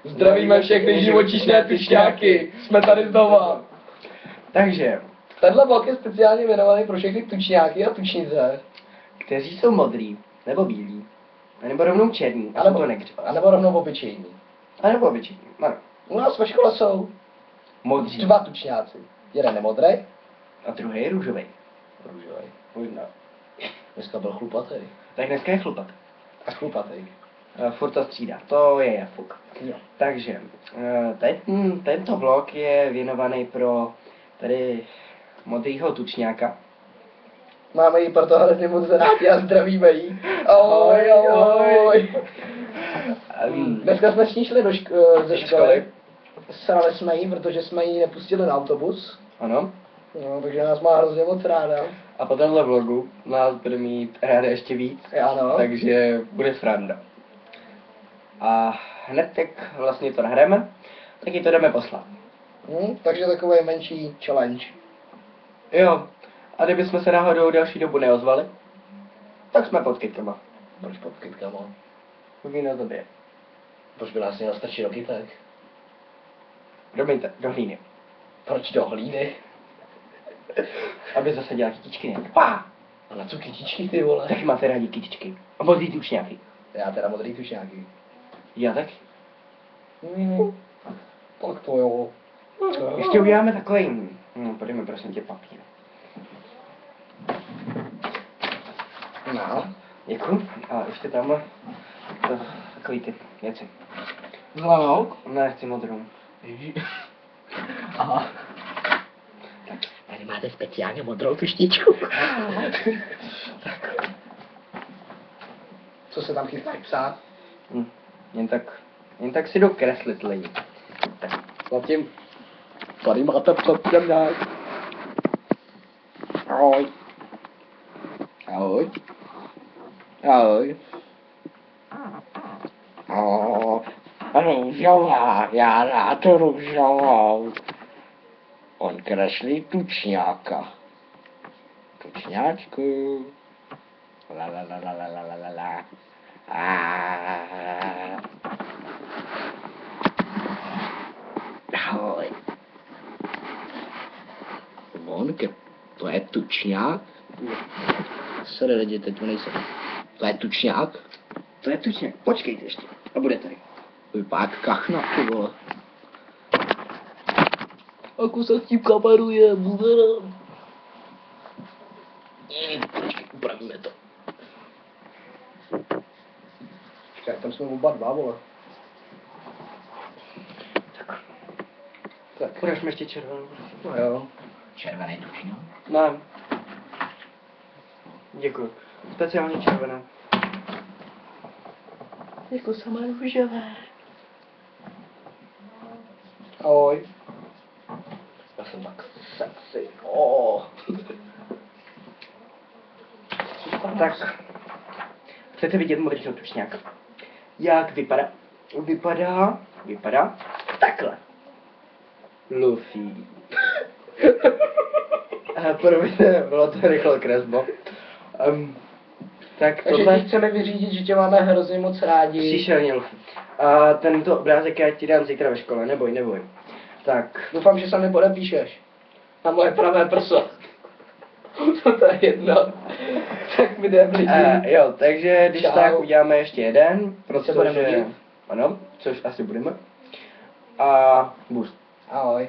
Zdravíme všechny živočišné tučňáky. Jsme tady znova. Takže, Tenhle blok je speciálně věnovaný pro všechny tučňáky a tučnice. kteří jsou modrý, nebo bílí, nebo rovnou černý, a Anebo- jsou to negři. A nebo rovnou obyčejní. A nebo obyčejný, ano. U nás ve škole jsou Modří. 2 tučňáci. Jeden je modrý. A druhý je růžový. Růžový. Možná. Dneska byl chlupatý. Tak dneska je chlupat. A chlupatý. Furt to střídá. To je jafuk. Jo. Takže, tento vlog je věnovaný pro tady modrýho tučňáka. Máme ji proto hrozně moc rádi a zdravíme jí. Ahoj, ahoj. Dneska jsme s ní šli ze školy. Srali jsme jí, protože jsme ji nepustili na autobus. Ano. No, takže nás má hrozně moc ráda. A po tomhle vlogu nás bude mít ráda ještě víc. Ano. Takže bude sranda. A hned jak vlastně to nahrajeme, tak ji to jdeme poslat. Takže takový menší challenge. Jo. A kdybychom se náhodou další dobu neozvali, tak jsme pod kytkama. Proč pod kytkama? Víno zabije. Proč by nás měl strčit do kytek? Promiňte, do hlíny. Proč do hlíny? Aby zase dělala kytičky nějak. Pá! A na co kytičky, ty vole? Taky máte rádi kytičky. A modrý tučňáky. Já teda modrý tučňáky. Já tak. Tak to jo. Ještě uděláme takový, podejme prosím tě papír. No. Děkuji. A ještě tamhle takový ty věci. Zelenou? Ne, chci modrou. Aha. Tak, tady máte speciálně modrou tuštičku. Tak. Co se tam chystá psát? Jen tak si jdu kreslit lidi. Tak. Zatím. Tady máte předtím nějak. Ahoj. Ahoj. Ahoj. Růžová, já rád růžovou. On kreslí tučňáka. Tučňáčku. La la la la la la la la la. Ahoj. Vonke, to je tučňák? Sorry lidi, teď to nejsem. To je tučňák? To je tučňák. Počkejte ještě. A bude tady. Vypadá kachna, ty vole. Ako se s tím kameruje, bude. Počkej, upravíme to. Počkej, tam jsme oba dva, vole. Tak. Budeš mi ještě červenou. No jo. Červený tučňák? Ne. Děkuji. Speciálně červenou. Jako samé růžové. Ahoj. Já jsem tak sexy. Tak. Chcete vidět modrýho tučňáka? Jak vypadá? Vypadá takhle. Luffy. Promiňte, bylo to rychle kresbo. Tak Takže tohle... ti chceme vyřídit, že tě máme hrozně moc rádi. Příšerně Luffy. A tento obrázek já ti dám zítra ve škole, neboj. Tak. Doufám, že sami podepíšeš. Na moje pravé prso. To je jedno. Tak mi jdem lidi. Jo, takže když Čau. tak uděláme ještě jeden, Se budeme protože... vidět. Ano, což asi budeme. A boost. Ahoj.